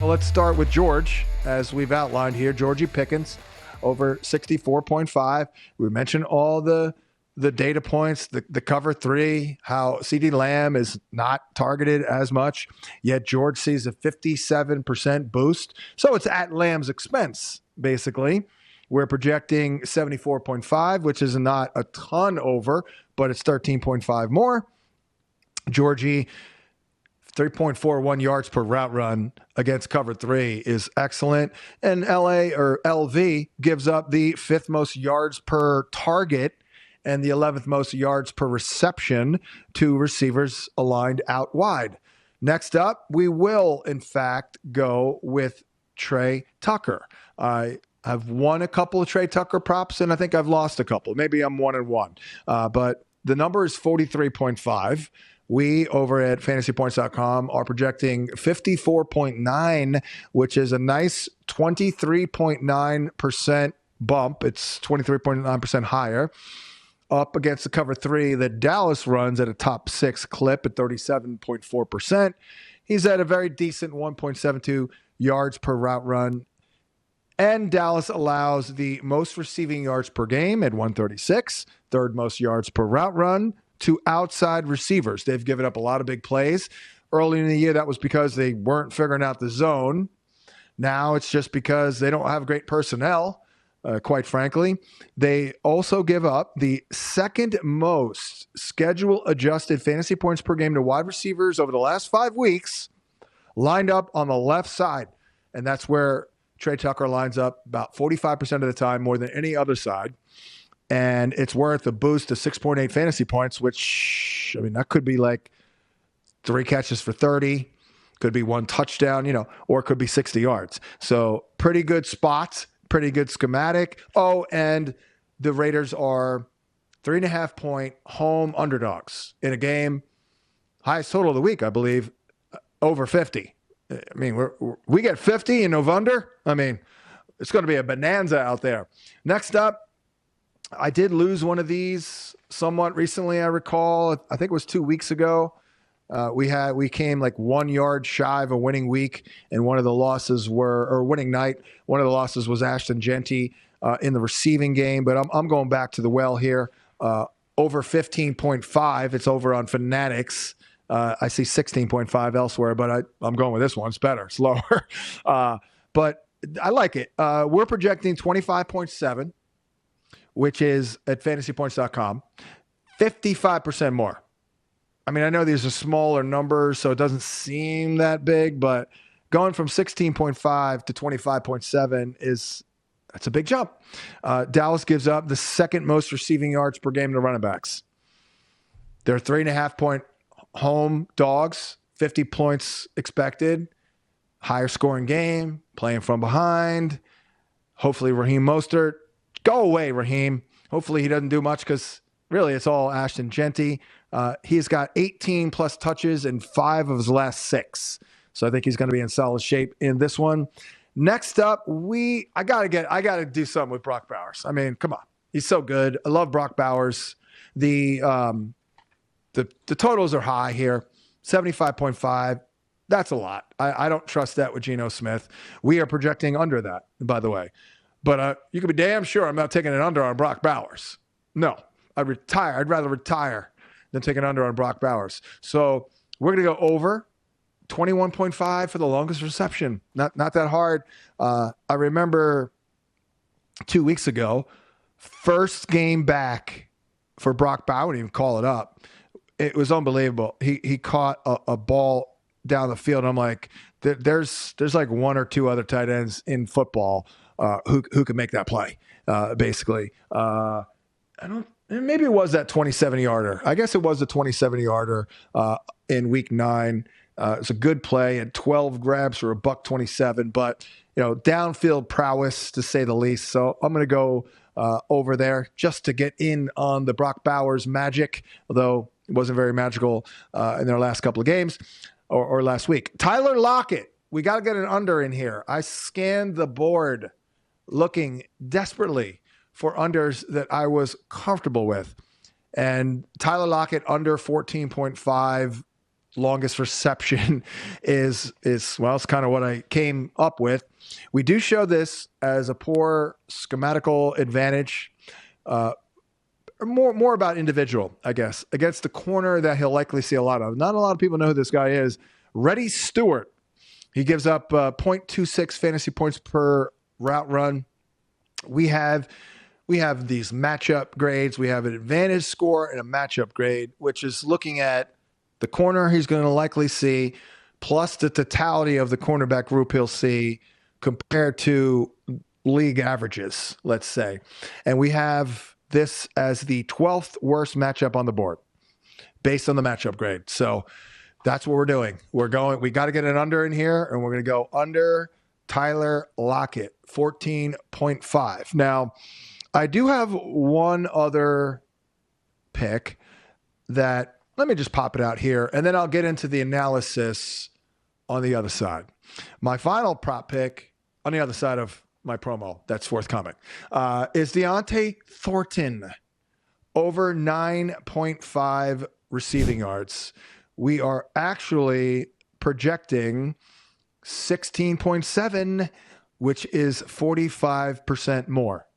Well, let's start with George, as we've outlined here. Georgie Pickens over 64.5. We mentioned all the data points, the cover three, how CeeDee Lamb is not targeted as much, yet George sees a 57% boost. So it's at Lamb's expense, basically. We're projecting 74.5, which is not a ton over, but it's 13.5 more. Georgie, 3.41 yards per route run against cover three is excellent. And LV gives up the fifth most yards per target and the 11th most yards per reception to receivers aligned out wide. Next up, we will, in fact, go with Trey Tucker. I've won a couple of Trey Tucker props, and I think I've lost a couple. Maybe I'm 1-1. But the number is 43.5. We over at fantasypoints.com are projecting 54.9, which is a nice 23.9% bump. It's 23.9% higher up against the cover three that Dallas runs at a top 6 clip at 37.4%. He's at a very decent 1.72 yards per route run. And Dallas allows the most receiving yards per game at 136, third most yards per route run to outside receivers. They've given up a lot of big plays. Early in the year, that was because they weren't figuring out the zone. Now it's just because they don't have great personnel, quite frankly. They also give up the second most schedule-adjusted fantasy points per game to wide receivers over the last 5 weeks, lined up on the left side. And that's where Trey Tucker lines up about 45% of the time, more than any other side. And it's worth a boost to 6.8 fantasy points, which, I mean, that could be like 3 catches for 30, could be 1 touchdown, or it could be 60 yards. So pretty good spots, pretty good schematic. Oh, and the Raiders are 3.5-point home underdogs in a game, highest total of the week, I believe, over 50. I mean, we get 50 in November. I mean, it's going to be a bonanza out there. Next up, I did lose one of these somewhat recently, I recall. I think it was 2 weeks ago. We came like 1 yard shy of a winning week, and winning night. One of the losses was Ashton, Jeanty in the receiving game. But I'm going back to the well here. Over 15.5. It's over on Fanatics. I see 16.5 elsewhere, but I'm going with this one. It's better. It's lower. But I like it. We're projecting 25.7. which is at fantasypoints.com, 55% more. I mean, I know these are smaller numbers, so it doesn't seem that big, but going from 16.5 to 25.7 that's a big jump. Dallas gives up the second most receiving yards per game to running backs. They're 3.5-point home dogs, 50 points expected, higher scoring game, playing from behind. Hopefully Raheem Mostert. Go away, Raheem. Hopefully he doesn't do much because really it's all Ashton, Jeanty. He's got 18 plus touches in 5 of his last 6. So I think he's going to be in solid shape in this one. Next up, I gotta do something with Brock Bowers. I mean, come on. He's so good. I love Brock Bowers. The totals are high here. 75.5. That's a lot. I don't trust that with Geno Smith. We are projecting under that, by the way. But you can be damn sure I'm not taking an under on Brock Bowers. No, I'd rather retire than take an under on Brock Bowers. So we're going to go over 21.5 for the longest reception. Not that hard. I remember 2 weeks ago, first game back for Brock Bowers. I wouldn't even call it up. It was unbelievable. He caught a ball down the field. I'm like, there's like 1 or 2 other tight ends in football who could make that play, basically. Maybe it was that 27-yarder. I guess it was the 27-yarder in week 9. It's a good play and 12 grabs for $127, but downfield prowess to say the least. So I'm going to go over there just to get in on the Brock Bowers magic, although it wasn't very magical in their last couple of games or last week. Tyler Lockett, we got to get an under in here. I scanned the board looking desperately for unders that I was comfortable with. And Tyler Lockett under 14.5 longest reception is well, it's kind of what I came up with. We do show this as a poor schematical advantage. More about individual, I guess, against the corner that he'll likely see a lot of. Not a lot of people know who this guy is. Reddy Stewart. He gives up 0.26 fantasy points per route run. We have these matchup grades. We have an advantage score and a matchup grade, which is looking at the corner he's going to likely see, plus the totality of the cornerback group he'll see compared to league averages, let's say. And we have this as the 12th worst matchup on the board based on the matchup grade. So that's what we're doing. We got to get an under in here, and we're going to go under Tyler Lockett, 14.5. Now, I do have one other pick that, let me just pop it out here, and then I'll get into the analysis on the other side. My final prop pick on the other side of my promo that's forthcoming is Jeanty Thornton, over 9.5 receiving yards. We are actually projecting 16.7, which is 45% more.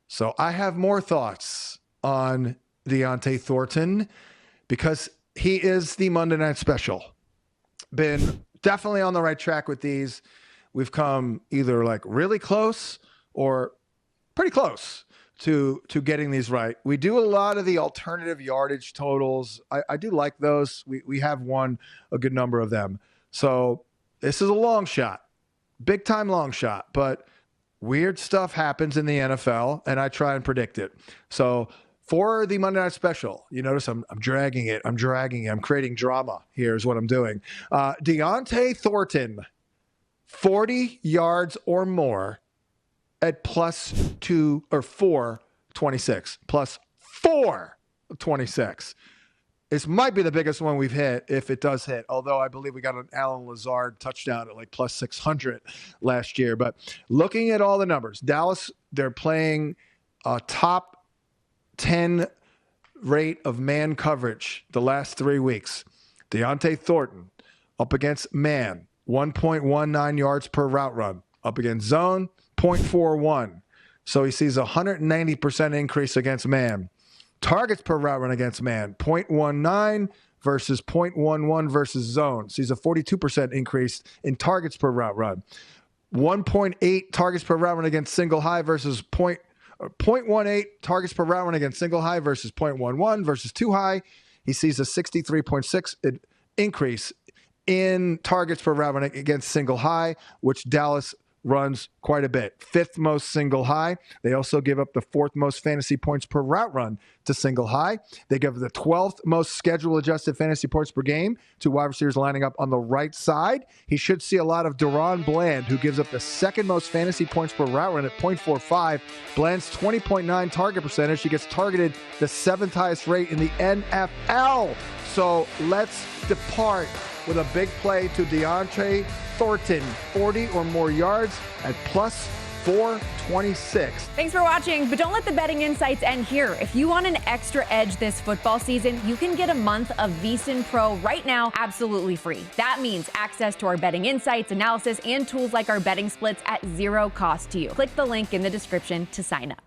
So I have more thoughts on Jeanty Thornton because he is the Monday Night Special. Been definitely on the right track with these. We've come either like really close or pretty close to getting these right. We do a lot of the alternative yardage totals. I do like those. We have won a good number of them. So this is a long shot, big time long shot, but weird stuff happens in the NFL, and I try and predict it. So for the Monday Night Special, you notice I'm dragging it. I'm creating drama. Here's what I'm doing. Jeanty Thornton, 40 yards or more at +2 or 426. +426. This might be the biggest one we've hit if it does hit, although I believe we got an Allen Lazard touchdown at like +600 last year. But looking at all the numbers, Dallas, they're playing a top 10 rate of man coverage the last 3 weeks. Jeanty Thornton up against man, 1.19 yards per route run. Up against zone, 0.41. So he sees a 190% increase against man. Targets per route run against man, 0.19 versus 0.11 versus zone. Sees a 42% increase in targets per route run. 1.8 targets per route run against single high versus 0.18 targets per route run against single high versus 0.11 versus two high. He sees a 63.6 increase in targets per route run against single high, which Dallas runs quite a bit. 5th most single high. They also give up the 4th most fantasy points per route run to single high. They give the 12th most schedule adjusted fantasy points per game to wide receivers lining up on the right side. He should see a lot of Deron Bland, who gives up the 2nd most fantasy points per route run at 0.45. Bland's 20.9 target percentage. He gets targeted the 7th highest rate in the NFL. So let's depart with a big play to Jeanty Thornton, 40 or more yards at +426. Thanks for watching, but don't let the betting insights end here. If you want an extra edge this football season, you can get a month of VSiN Pro right now absolutely free. That means access to our betting insights, analysis, and tools like our betting splits at 0 cost to you. Click the link in the description to sign up.